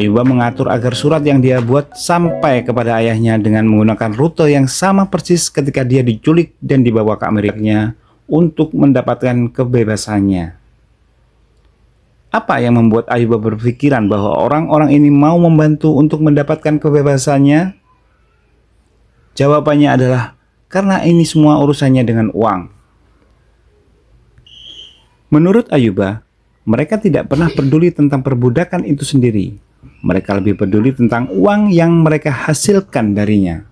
Ayuba mengatur agar surat yang dia buat sampai kepada ayahnya dengan menggunakan rute yang sama persis ketika dia diculik dan dibawa ke Amerikanya untuk mendapatkan kebebasannya. Apa yang membuat Ayuba berpikiran bahwa orang-orang ini mau membantu untuk mendapatkan kebebasannya? Jawabannya adalah karena ini semua urusannya dengan uang. Menurut Ayuba, mereka tidak pernah peduli tentang perbudakan itu sendiri. Mereka lebih peduli tentang uang yang mereka hasilkan darinya.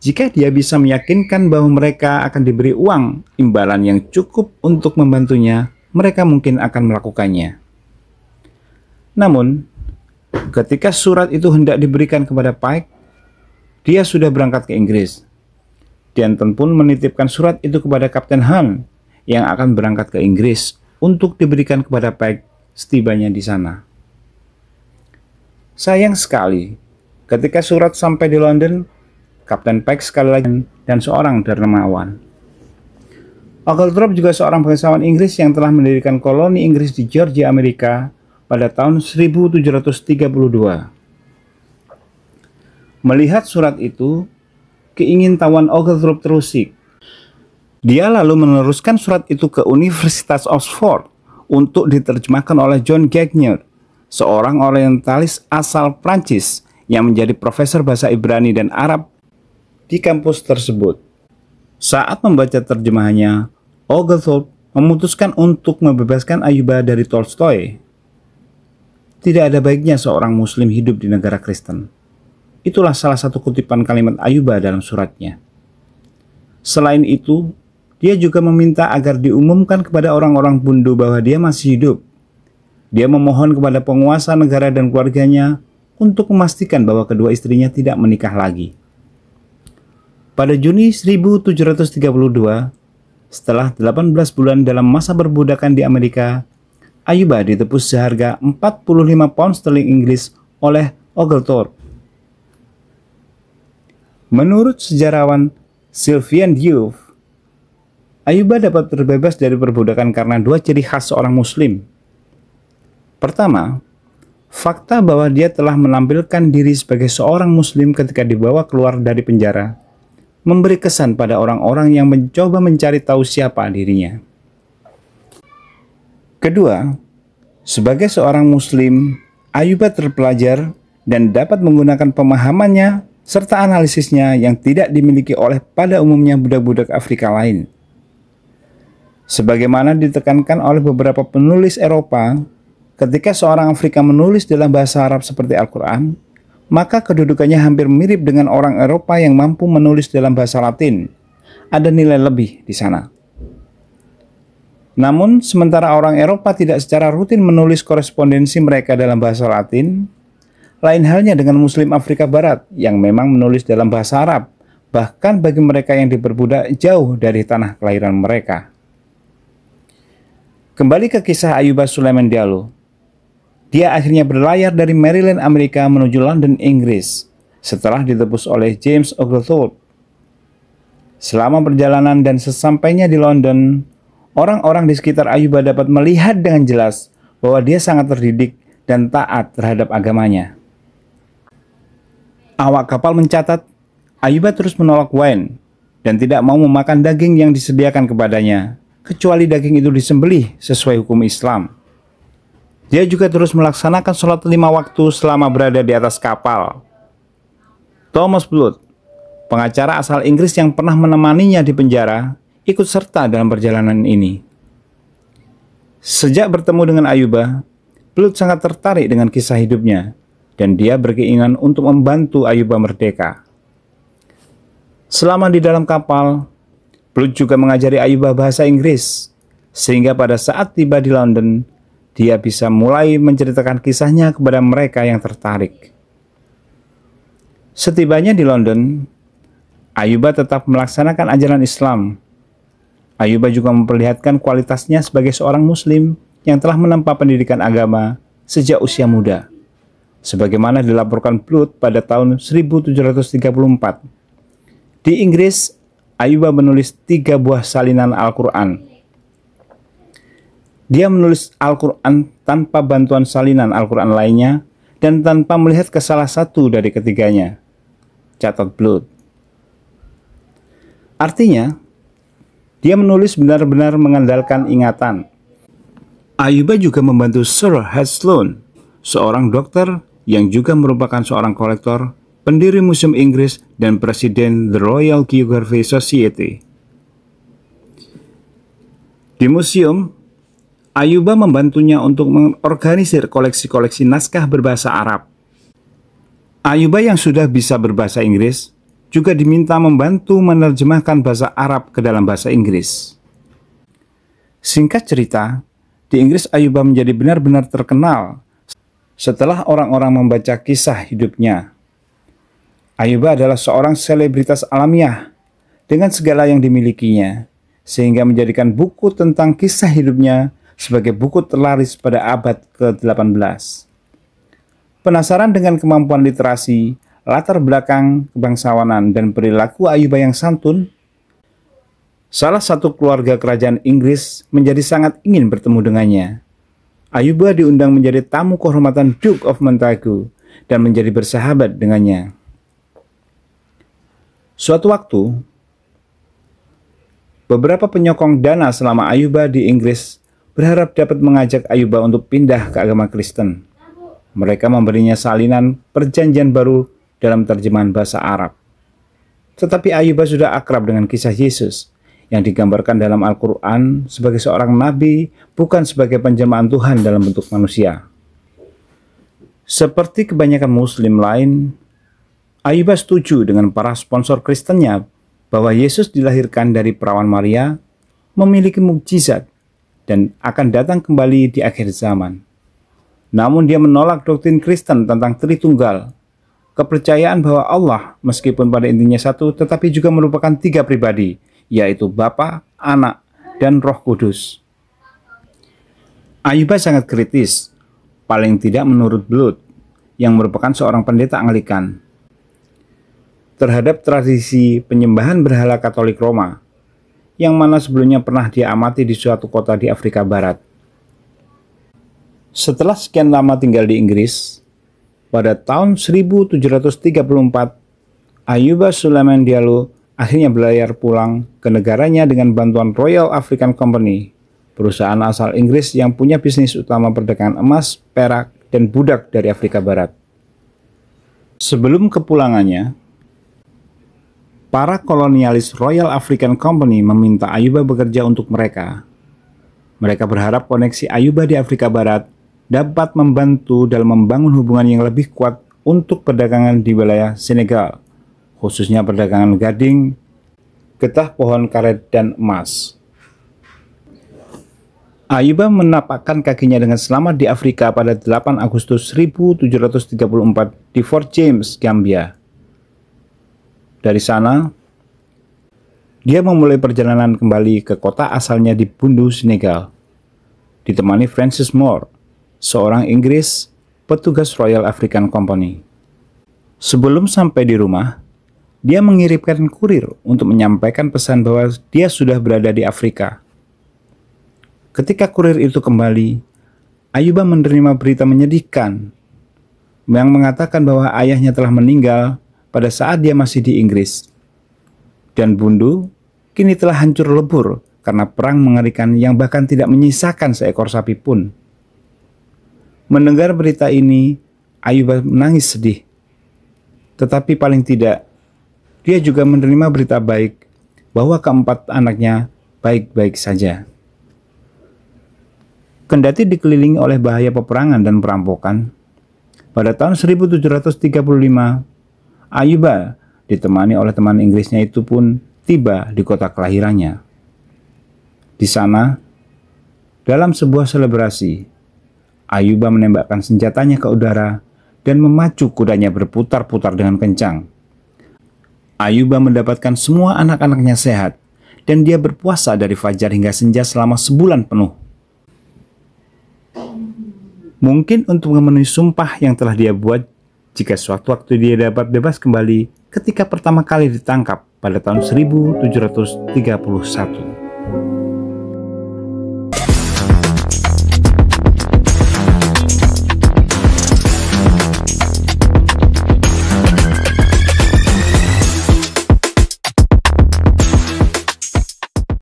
Jika dia bisa meyakinkan bahwa mereka akan diberi uang imbalan yang cukup untuk membantunya, mereka mungkin akan melakukannya. Namun, ketika surat itu hendak diberikan kepada Pike, dia sudah berangkat ke Inggris. Danton pun menitipkan surat itu kepada Kapten Hunt yang akan berangkat ke Inggris untuk diberikan kepada Pike setibanya di sana. Sayang sekali, ketika surat sampai di London, Kapten Pike sekali lagi dan seorang dermawan. Oglethorpe juga seorang bangsawan Inggris yang telah mendirikan koloni Inggris di Georgia, Amerika pada tahun 1732. Melihat surat itu, keingintahuan Oglethorpe terusik. Dia lalu meneruskan surat itu ke Universitas Oxford untuk diterjemahkan oleh John Gagnier, seorang orientalis asal Prancis yang menjadi profesor bahasa Ibrani dan Arab di kampus tersebut. Saat membaca terjemahannya, Oglethorpe memutuskan untuk membebaskan Ayuba dari Tolstoy. Tidak ada baiknya seorang muslim hidup di negara Kristen. Itulah salah satu kutipan kalimat Ayuba dalam suratnya. Selain itu, dia juga meminta agar diumumkan kepada orang-orang Bundu bahwa dia masih hidup. Dia memohon kepada penguasa negara dan keluarganya untuk memastikan bahwa kedua istrinya tidak menikah lagi. Pada Juni 1732, setelah 18 bulan dalam masa perbudakan di Amerika, Ayuba ditebus seharga 45 pound sterling Inggris oleh Oglethorpe. Menurut sejarawan Sylvian Diouf, Ayuba dapat terbebas dari perbudakan karena dua ciri khas seorang muslim. Pertama, fakta bahwa dia telah menampilkan diri sebagai seorang muslim ketika dibawa keluar dari penjara memberi kesan pada orang-orang yang mencoba mencari tahu siapa dirinya. Kedua, sebagai seorang muslim, Ayuba terpelajar dan dapat menggunakan pemahamannya serta analisisnya yang tidak dimiliki oleh pada umumnya budak-budak Afrika lain. Sebagaimana ditekankan oleh beberapa penulis Eropa, ketika seorang Afrika menulis dalam bahasa Arab seperti Al-Quran, maka kedudukannya hampir mirip dengan orang Eropa yang mampu menulis dalam bahasa Latin. Ada nilai lebih di sana. Namun, sementara orang Eropa tidak secara rutin menulis korespondensi mereka dalam bahasa Latin, lain halnya dengan Muslim Afrika Barat yang memang menulis dalam bahasa Arab, bahkan bagi mereka yang diperbudak jauh dari tanah kelahiran mereka. Kembali ke kisah Ayuba Sulaiman Diallo. Dia akhirnya berlayar dari Maryland, Amerika menuju London, Inggris, setelah ditebus oleh James Oglethorpe. Selama perjalanan dan sesampainya di London, orang-orang di sekitar Ayuba dapat melihat dengan jelas bahwa dia sangat terdidik dan taat terhadap agamanya. Awak kapal mencatat, Ayuba terus menolak wine dan tidak mau memakan daging yang disediakan kepadanya, kecuali daging itu disembelih sesuai hukum Islam. Dia juga terus melaksanakan sholat 5 waktu selama berada di atas kapal. Thomas Blood, pengacara asal Inggris yang pernah menemaninya di penjara, ikut serta dalam perjalanan ini. Sejak bertemu dengan Ayuba, Blood sangat tertarik dengan kisah hidupnya, dan dia berkeinginan untuk membantu Ayuba merdeka. Selama di dalam kapal, Blood juga mengajari Ayuba bahasa Inggris, sehingga pada saat tiba di London, dia bisa mulai menceritakan kisahnya kepada mereka yang tertarik. Setibanya di London, Ayuba tetap melaksanakan ajaran Islam. Ayuba juga memperlihatkan kualitasnya sebagai seorang muslim yang telah menempa pendidikan agama sejak usia muda, sebagaimana dilaporkan Blood pada tahun 1734. Di Inggris, Ayuba menulis 3 buah salinan Al-Quran. Dia menulis Al-Quran tanpa bantuan salinan Al-Quran lainnya dan tanpa melihat ke salah satu dari ketiganya. Catat Blood. Artinya, dia menulis benar-benar mengandalkan ingatan. Ayuba juga membantu Sir Sloane, seorang dokter yang juga merupakan seorang kolektor, pendiri Museum Inggris, dan presiden The Royal Geography Society. Di museum, Ayuba membantunya untuk mengorganisir koleksi-koleksi naskah berbahasa Arab. Ayuba yang sudah bisa berbahasa Inggris juga diminta membantu menerjemahkan bahasa Arab ke dalam bahasa Inggris. Singkat cerita, di Inggris Ayuba menjadi benar-benar terkenal setelah orang-orang membaca kisah hidupnya. Ayuba adalah seorang selebritas alamiah dengan segala yang dimilikinya, sehingga menjadikan buku tentang kisah hidupnya sebagai buku terlaris pada abad ke-18. Penasaran dengan kemampuan literasi, latar belakang kebangsawanan, dan perilaku Ayuba yang santun, salah satu keluarga kerajaan Inggris menjadi sangat ingin bertemu dengannya. Ayuba diundang menjadi tamu kehormatan Duke of Montagu dan menjadi bersahabat dengannya. Suatu waktu, beberapa penyokong dana selama Ayuba di Inggris berharap dapat mengajak Ayuba untuk pindah ke agama Kristen. Mereka memberinya salinan perjanjian baru dalam terjemahan bahasa Arab. Tetapi Ayuba sudah akrab dengan kisah Yesus yang digambarkan dalam Al-Quran sebagai seorang nabi, bukan sebagai penjelmaan Tuhan dalam bentuk manusia. Seperti kebanyakan muslim lain, Ayuba setuju dengan para sponsor Kristennya bahwa Yesus dilahirkan dari perawan Maria, memiliki mukjizat, dan akan datang kembali di akhir zaman. Namun dia menolak doktrin Kristen tentang Tritunggal, kepercayaan bahwa Allah meskipun pada intinya satu tetapi juga merupakan tiga pribadi, yaitu Bapa, Anak, dan Roh Kudus. Ayuba sangat kritis, paling tidak menurut Blood, yang merupakan seorang pendeta Anglikan, terhadap tradisi penyembahan berhala Katolik Roma, yang mana sebelumnya pernah dia amati di suatu kota di Afrika Barat. Setelah sekian lama tinggal di Inggris, pada tahun 1734, Ayuba Suleiman Diallo akhirnya berlayar pulang ke negaranya dengan bantuan Royal African Company, perusahaan asal Inggris yang punya bisnis utama perdagangan emas, perak, dan budak dari Afrika Barat. Sebelum kepulangannya, para kolonialis Royal African Company meminta Ayuba bekerja untuk mereka. Mereka berharap koneksi Ayuba di Afrika Barat dapat membantu dalam membangun hubungan yang lebih kuat untuk perdagangan di wilayah Senegal, khususnya perdagangan gading, getah pohon karet, dan emas. Ayuba menapakkan kakinya dengan selamat di Afrika pada 8 Agustus 1734 di Fort James, Gambia. Dari sana, dia memulai perjalanan kembali ke kota asalnya di Bundu, Senegal, ditemani Francis Moore, seorang Inggris, petugas Royal African Company. Sebelum sampai di rumah, dia mengirimkan kurir untuk menyampaikan pesan bahwa dia sudah berada di Afrika. Ketika kurir itu kembali, Ayuba menerima berita menyedihkan yang mengatakan bahwa ayahnya telah meninggal pada saat dia masih di Inggris. Dan Bundu kini telah hancur lebur karena perang mengerikan yang bahkan tidak menyisakan seekor sapi pun. Mendengar berita ini, Ayuba menangis sedih. Tetapi paling tidak, dia juga menerima berita baik bahwa keempat anaknya baik-baik saja. Kendati dikelilingi oleh bahaya peperangan dan perampokan, pada tahun 1735, Ayuba ditemani oleh teman Inggrisnya itu pun tiba di kota kelahirannya. Di sana, dalam sebuah selebrasi, Ayuba menembakkan senjatanya ke udara dan memacu kudanya berputar-putar dengan kencang. Ayuba mendapatkan semua anak-anaknya sehat dan dia berpuasa dari fajar hingga senja selama sebulan penuh. Mungkin untuk memenuhi sumpah yang telah dia buat jika suatu waktu dia dapat bebas kembali ketika pertama kali ditangkap pada tahun 1731.